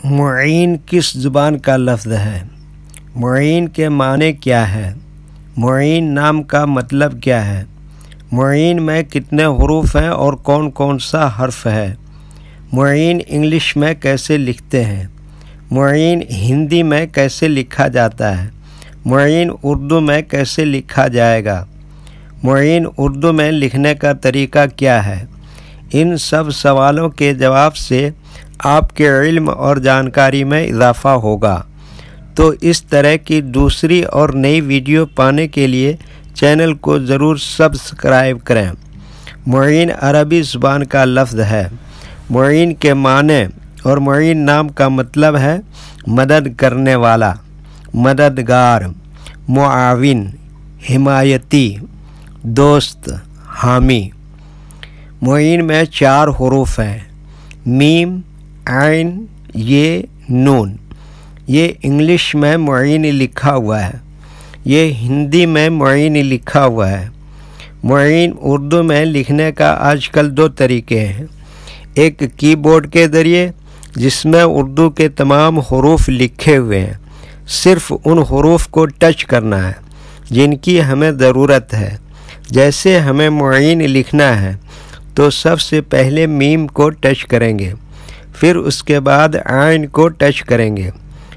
معین کس زبان کا لفظ ہے؟ معین کے معنی کیا ہے؟ معین نام کا مطلب کیا ہے؟ معین میں کتنے حروف ہیں اور کون کون سا حرف ہے؟ معین انگلش میں کیسے لکھتے ہیں؟ معین ہندی میں کیسے لکھا جاتا ہے؟ معین اردو میں کیسے لکھا جائے گا؟ معین اردو میں لکھنے کا طریقہ کیا ہے؟ ان سب سوالوں کے جواب سے آپ کے علم اور جانکاری میں اضافہ ہوگا۔ تو اس طرح کی دوسری اور نئی ویڈیو پانے کے لیے چینل کو ضرور سبسکرائب کریں۔ معین عربی زبان کا لفظ ہے۔ معین کے معنی اور معین نام کا مطلب ہے مدد کرنے والا، مددگار، معاون، حمایتی، دوست، حامی۔ معین میں 4 حروف ہیں: میم، عین، یہ، نون۔ یہ انگلش میں معین لکھا ہوا ہے، یہ ہندی میں معین لکھا ہوا ہے۔ معین اردو میں لکھنے کا آج کل 2 طریقے ہیں، ایک کی بورڈ کے ذریعے جس میں اردو کے تمام حروف لکھے ہوئے ہیں، صرف ان حروف کو ٹچ کرنا ہے جن کی ہمیں ضرورت ہے۔ جیسے ہمیں معین لکھنا ہے تو سب سے پہلے میم کو ٹچ کریں گے، پھر اس کے بعد عین کو ٹچ کریں گے،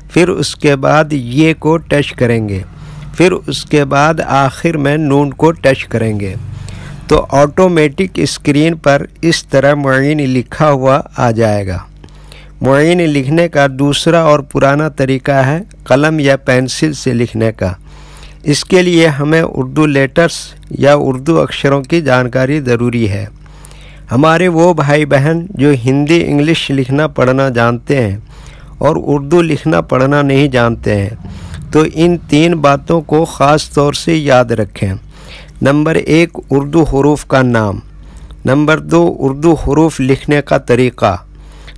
پھر اس کے بعد یہ کو ٹچ کریں گے، پھر اس کے بعد آخر میں نون کو ٹچ کریں گے تو آٹومیٹک اسکرین پر اس طرح معین لکھا ہوا آ جائے گا۔ معین لکھنے کا دوسرا اور پرانا طریقہ ہے قلم یا پینسل سے لکھنے کا۔ اس کے لیے ہمیں اردو لیٹرز یا اردو اکشروں کی جانکاری ضروری ہے۔ ہمارے وہ بھائی بہن جو ہندی انگلش لکھنا پڑھنا جانتے ہیں اور اردو لکھنا پڑھنا نہیں جانتے ہیں تو ان 3 باتوں کو خاص طور سے یاد رکھیں۔ نمبر 1 اردو حروف کا نام، نمبر 2 اردو حروف لکھنے کا طریقہ،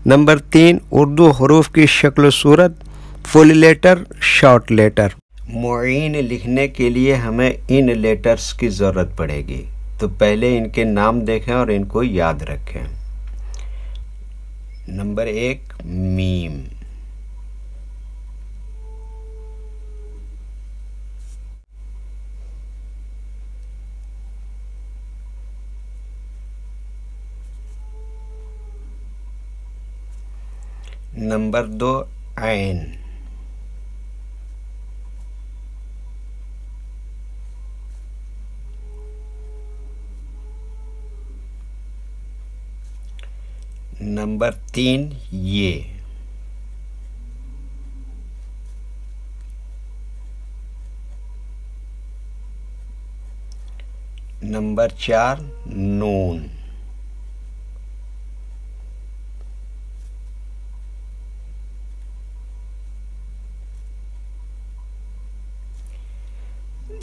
نمبر 3 اردو حروف کی شکل و صورت، فل لیٹر، شارٹ لیٹر۔ معین لکھنے کے لیے ہمیں ان لیٹرز کی ضرورت پڑے گی، تو پہلے ان کے نام دیکھیں اور ان کو یاد رکھیں۔ نمبر 1 میم، نمبر 2 عین، نمبر 3 یہ، نمبر 4 نون،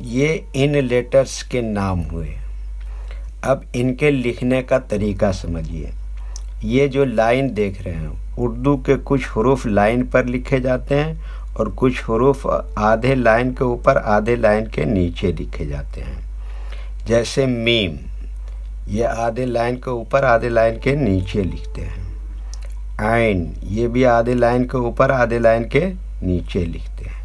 یہ ان لیٹرز کے نام ہوئے۔ اب ان کے لکھنے کا طریقہ سمجھیے۔ یہ جو لائن دیکھ رہے ہیں، اردو کے کچھ حروف لائن پر لکھے جاتے ہیں اور کچھ حروف آدھے لائن کے اوپر آدھے لائن کے نیچے لکھے جاتے ہیں۔ جیسے میم، یہ آدھے لائن کے اوپر آدھے لائن کے نیچے لکھتے ہیں۔ عین، یہ بھی آدھے لائن کے اوپر آدھے لائن کے نیچے لکھتے ہیں۔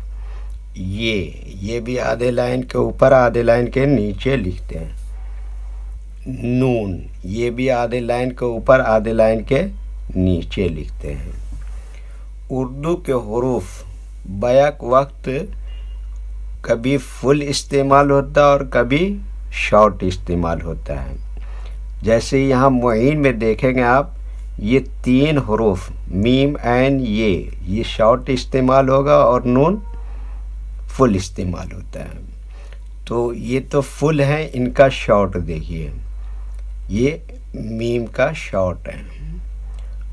یہ بھی آدھے لائن کے اوپر آدھے لائن کے نیچے لکھتے ہیں۔ نون، یہ بھی آدھے لائن کے اوپر آدھے لائن کے نیچے لکھتے ہیں۔ اردو کے حروف بیک وقت کبھی فل استعمال ہوتا ہے اور کبھی شارٹ استعمال ہوتا ہے۔ جیسے یہاں معین میں دیکھیں گے آپ، یہ 3 حروف میم، عین، یہ شارٹ استعمال ہوگا اور نون فل استعمال ہوتا ہے۔ تو یہ تو فل ہے، ان کا شارٹ دیکھیے، یہ میم کا شارٹ ہے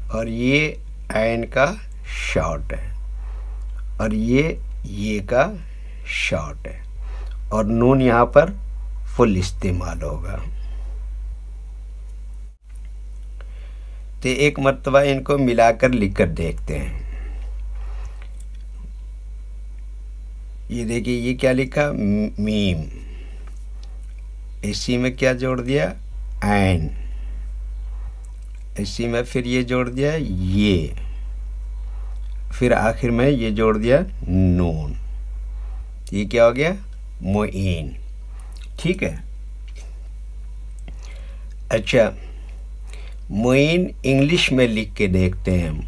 اور یہ عین کا شارٹ ہے اور یہ کا شارٹ ہے اور نون یہاں پر فل استعمال ہوگا۔ تو ایک مرتبہ ان کو ملا کر لکھ کر دیکھتے ہیں۔ یہ دیکھیے، یہ کیا لکھا؟ میم، اسی میں کیا جوڑ دیا؟ عین، اسی میں پھر یہ جوڑ دیا پھر آخر میں یہ جوڑ دیا نون، یہ کیا ہو گیا؟ معین۔ ٹھیک ہے، اچھا معین انگلش میں لکھ کے دیکھتے ہیں ہم۔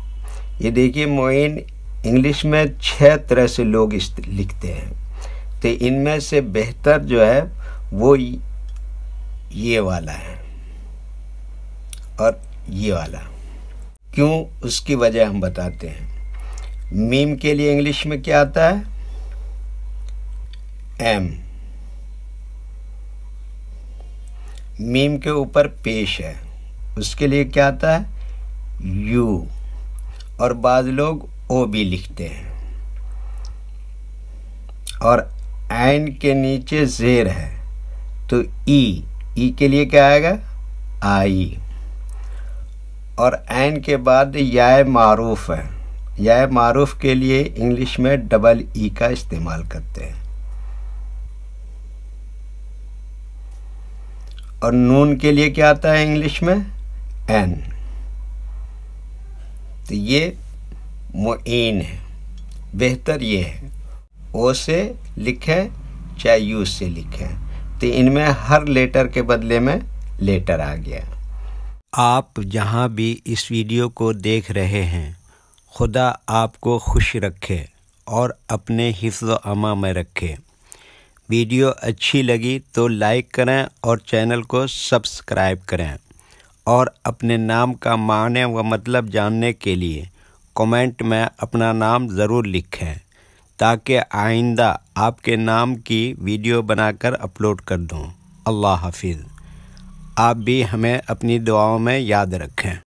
یہ دیکھیے معین انگلش میں 6 طرح سے لوگ لکھتے ہیں، تو ان میں سے بہتر جو ہے وہ یہ والا ہے اور یہ والا۔ کیوں؟ اس کی وجہ ہم بتاتے ہیں۔ میم کے لیے انگلش میں کیا آتا ہے؟ ایم، میم کے اوپر پیش ہے، اس کے لیے کیا آتا ہے؟ یو، اور بعض لوگ او بھی لکھتے ہیں۔ اور عین کے نیچے زیر ہے تو ای کے لیے کیا آئے گا؟ آئی۔ اور عین کے بعد یائے معروف ہے، یائے معروف کے لیے انگلش میں ڈبل ای کا استعمال کرتے ہیں۔ اور نون کے لیے کیا آتا ہے انگلش میں؟ این۔ تو یہ معین ہے، بہتر یہ ہے او سے لکھیں چاہے یو سے لکھیں، تو ان میں ہر لیٹر کے بدلے میں لیٹر آ گیا۔ آپ جہاں بھی اس ویڈیو کو دیکھ رہے ہیں، خدا آپ کو خوش رکھے اور اپنے حفظ و امان میں رکھے۔ ویڈیو اچھی لگی تو لائک کریں اور چینل کو سبسکرائب کریں، اور اپنے نام کا معنی و مطلب جاننے کے لیے کمنٹ میں اپنا نام ضرور لکھیں، تاکہ آئندہ آپ کے نام کی ویڈیو بنا کر اپلوڈ کر دوں۔ اللہ حافظ۔ آپ بھی ہمیں اپنی دعاؤں میں یاد رکھیں۔